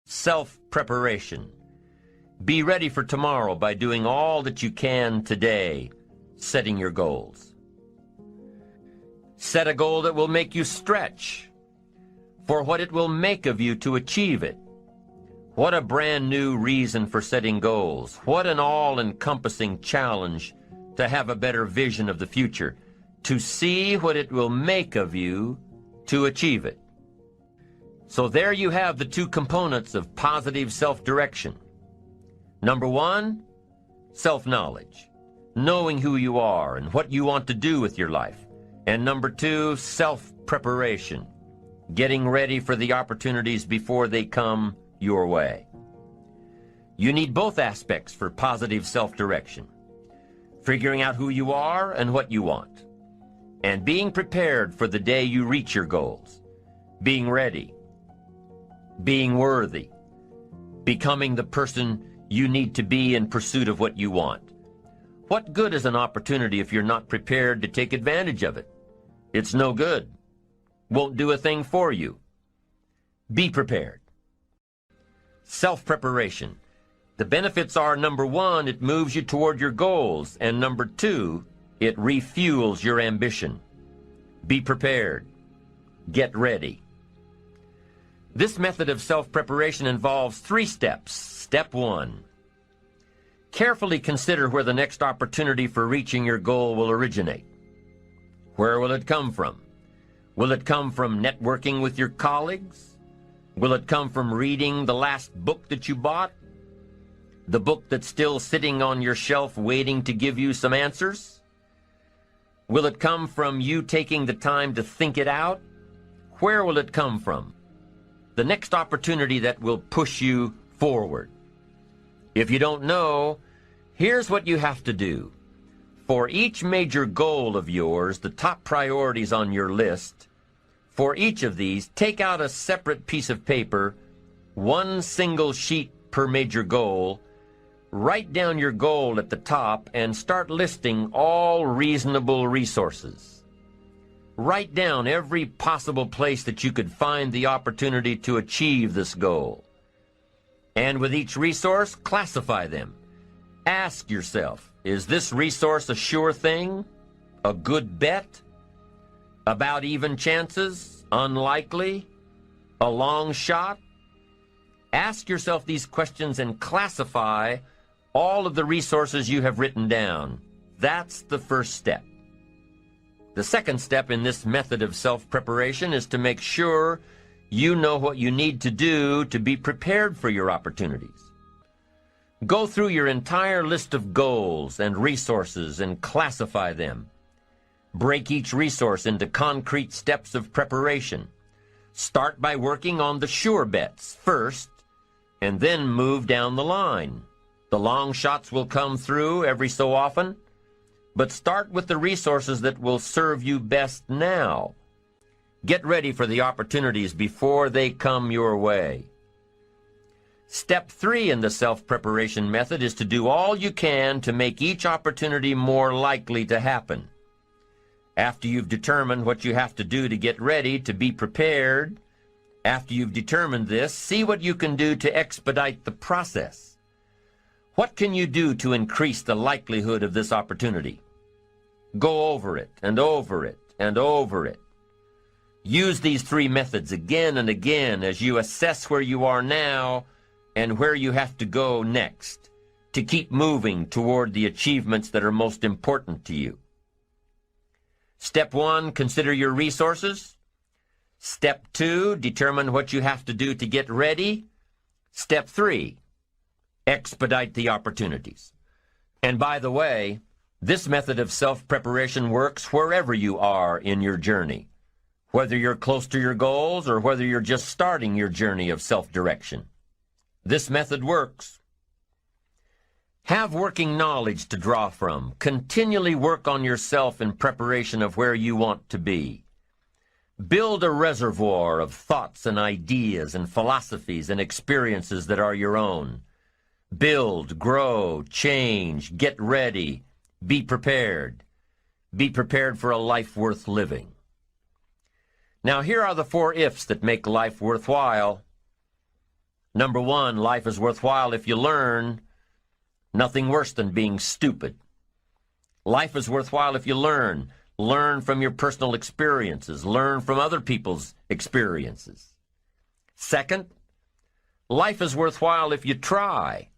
Self-preparation. Be ready for tomorrow by doing all that you can today, setting your goals. Set a goal that will make you stretch for what it will make of you to achieve it. What a brand new reason for setting goals. What an all-encompassing challenge to have a better vision of the future, to see what it will make of you to achieve it. So there you have the two components of positive self-direction. Number one, self-knowledge, knowing who you are and what you want to do with your life. And number two, self-preparation, getting ready for the opportunities before they come your way. You need both aspects for positive self-direction, figuring out who you are and what you want, and being prepared for the day you reach your goals, being ready, being worthy, becoming the person you need to be in pursuit of what you want. What good is an opportunity if you're not prepared to take advantage of it? It's no good. Won't do a thing for you. Be prepared. Self-preparation. The benefits are, number one, it moves you toward your goals, and number two, it refuels your ambition. Be prepared. Get ready. This method of self-preparation involves 3 steps. Step 1. Carefully consider where the next opportunity for reaching your goal will originate. Where will it come from? Will it come from networking with your colleagues? Will it come from reading the last book that you bought? The book that's still sitting on your shelf waiting to give you some answers? Will it come from you taking the time to think it out? Where will it come from? The next opportunity that will push you forward. If you don't know, here's what you have to do. For each major goal of yours, the top priorities on your list, for each of these, take out a separate piece of paper, 1 single sheet per major goal, write down your goal at the top, and start listing all reasonable resources. Write down every possible place that you could find the opportunity to achieve this goal. And with each resource, classify them. Ask yourself, is this resource a sure thing? A good bet? About even chances? Unlikely? A long shot? Ask yourself these questions and classify all of the resources you have written down. That's the first step. The second step in this method of self-preparation is to make sure you know what you need to do to be prepared for your opportunities. Go through your entire list of goals and resources and classify them. Break each resource into concrete steps of preparation. Start by working on the sure bets first, and then move down the line. The long shots will come through every so often, but start with the resources that will serve you best now. Get ready for the opportunities before they come your way. Step 3 in the self-preparation method is to do all you can to make each opportunity more likely to happen. After you've determined what you have to do to get ready, to be prepared, after you've determined this, see what you can do to expedite the process. What can you do to increase the likelihood of this opportunity? Go over it and over it and over it. Use these three methods again and again as you assess where you are now and where you have to go next to keep moving toward the achievements that are most important to you. Step 1, consider your resources. Step 2, determine what you have to do to get ready. Step 3, expedite the opportunities. And by the way, this method of self-preparation works wherever you are in your journey, whether you're close to your goals or whether you're just starting your journey of self-direction. This method works. Have working knowledge to draw from. Continually work on yourself in preparation of where you want to be. Build a reservoir of thoughts and ideas and philosophies and experiences that are your own. Build, grow, change, get ready, be prepared. Be prepared for a life worth living. Now here are the 4 ifs that make life worthwhile. Number 1, life is worthwhile if you learn. Nothing worse than being stupid. Life is worthwhile if you learn. Learn from your personal experiences. Learn from other people's experiences. Second, life is worthwhile if you try.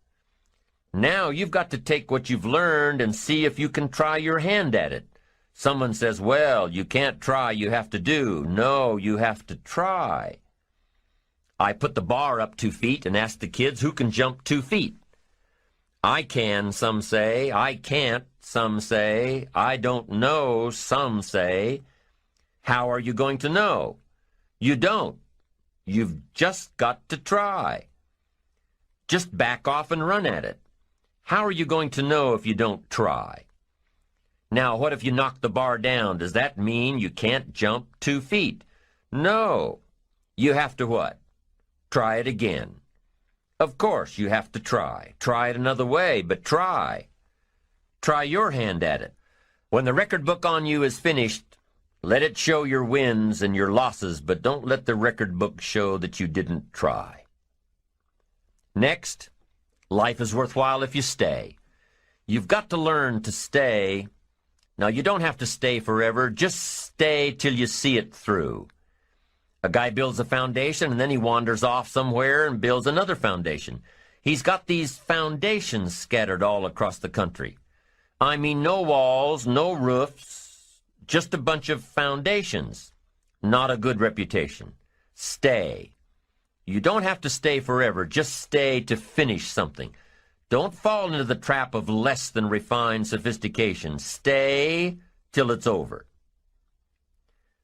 Now you've got to take what you've learned and see if you can try your hand at it. Someone says, well, you can't try, you have to do. No, you have to try. I put the bar up 2 feet and asked the kids who can jump 2 feet. I can, some say. I can't, some say. I don't know, some say. How are you going to know? You don't. You've just got to try. Just back off and run at it. How are you going to know if you don't try? Now, what if you knock the bar down? Does that mean you can't jump 2 feet? No. You have to what? Try it again. Of course, you have to try. Try it another way, but try. Try your hand at it. When the record book on you is finished, let it show your wins and your losses, but don't let the record book show that you didn't try. Next, life is worthwhile if you stay. You've got to learn to stay. Now, you don't have to stay forever. Just stay till you see it through. A guy builds a foundation, and then he wanders off somewhere and builds another foundation. He's got these foundations scattered all across the country. I mean, no walls, no roofs, just a bunch of foundations. Not a good reputation. Stay. You don't have to stay forever. Just stay to finish something. Don't fall into the trap of less than refined sophistication. Stay till it's over.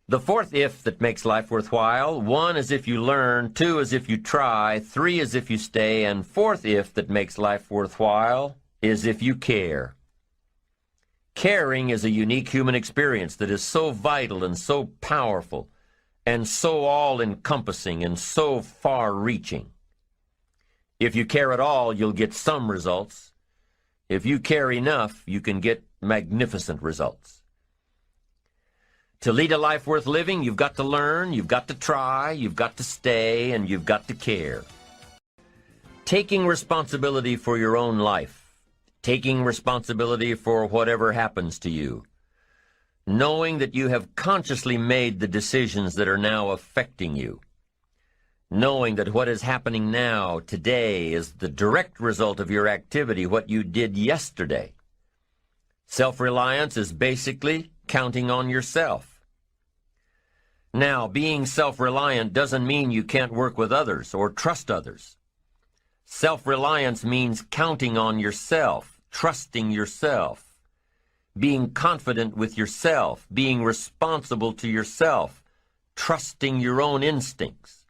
The 4th if that makes life worthwhile, 1 is if you learn, 2 is if you try, 3 is if you stay, and 4th if that makes life worthwhile is if you care. Caring is a unique human experience that is so vital and so powerful and so all-encompassing and so far-reaching. If you care at all, you'll get some results. If you care enough, you can get magnificent results. To lead a life worth living, you've got to learn, you've got to try, you've got to stay, and you've got to care. Taking responsibility for your own life, taking responsibility for whatever happens to you, knowing that you have consciously made the decisions that are now affecting you, knowing that what is happening now, today, is the direct result of your activity, what you did yesterday. Self-reliance is basically counting on yourself. Now, being self-reliant doesn't mean you can't work with others or trust others. Self-reliance means counting on yourself, trusting yourself, being confident with yourself, being responsible to yourself, trusting your own instincts,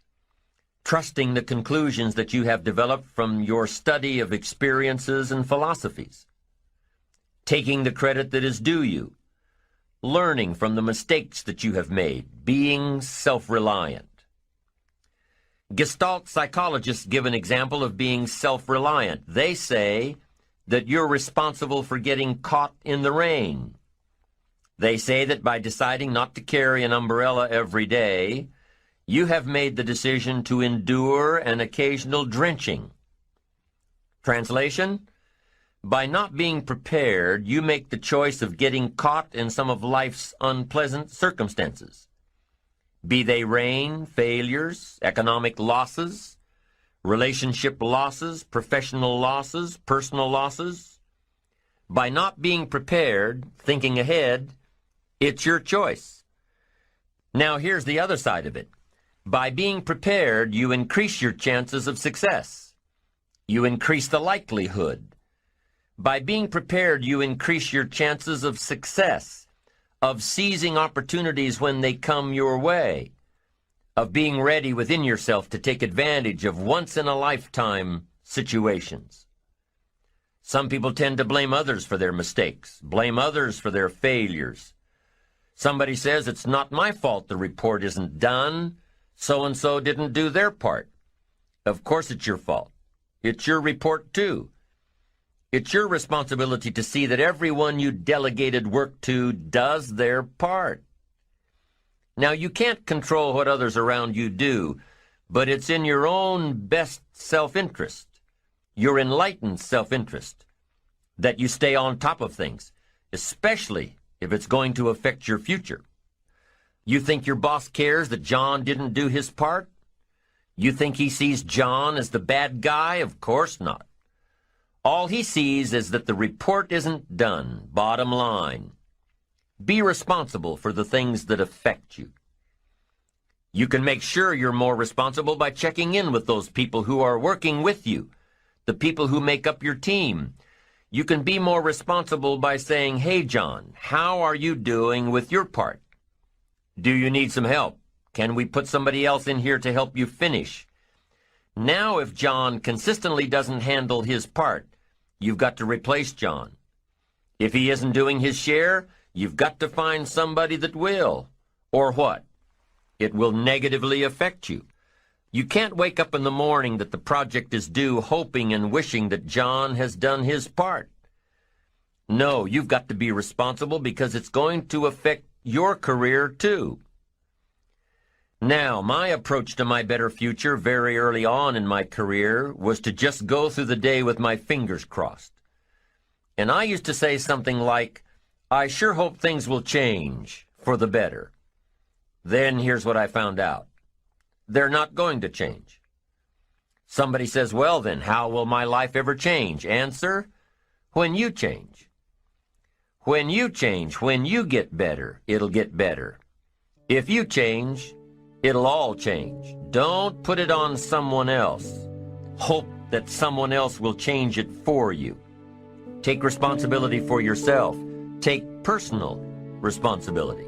trusting the conclusions that you have developed from your study of experiences and philosophies, taking the credit that is due you, learning from the mistakes that you have made, being self-reliant. Gestalt psychologists give an example of being self-reliant. They say that you're responsible for getting caught in the rain. They say that by deciding not to carry an umbrella every day, you have made the decision to endure an occasional drenching. Translation: By not being prepared, you make the choice of getting caught in some of life's unpleasant circumstances. Be they rain, failures, economic losses, relationship losses, professional losses, personal losses. By not being prepared, thinking ahead, it's your choice. Now here's the other side of it. By being prepared, you increase your chances of success. You increase the likelihood. By being prepared, you increase your chances of success, of seizing opportunities when they come your way, of being ready within yourself to take advantage of once-in-a-lifetime situations. Some people tend to blame others for their mistakes, blame others for their failures. Somebody says, it's not my fault the report isn't done, so-and-so didn't do their part. Of course it's your fault. It's your report too. It's your responsibility to see that everyone you delegated work to does their part. Now, you can't control what others around you do, but it's in your own best self-interest, your enlightened self-interest, that you stay on top of things, especially if it's going to affect your future. You think your boss cares that John didn't do his part? You think he sees John as the bad guy? Of course not. All he sees is that the report isn't done, bottom line. Be responsible for the things that affect you. You can make sure you're more responsible by checking in with those people who are working with you, the people who make up your team. You can be more responsible by saying, hey, John, how are you doing with your part? Do you need some help? Can we put somebody else in here to help you finish? Now, if John consistently doesn't handle his part, you've got to replace John. If he isn't doing his share, you've got to find somebody that will. Or what? It will negatively affect you. You can't wake up in the morning that the project is due hoping and wishing that John has done his part. No, you've got to be responsible because it's going to affect your career too. Now, my approach to my better future very early on in my career was to just go through the day with my fingers crossed. And I used to say something like, I sure hope things will change for the better. Then here's what I found out. They're not going to change. Somebody says, well then, how will my life ever change? Answer, when you change. When you change, when you get better, it'll get better. If you change, it'll all change. Don't put it on someone else. Hope that someone else will change it for you. Take responsibility for yourself. Take personal responsibility.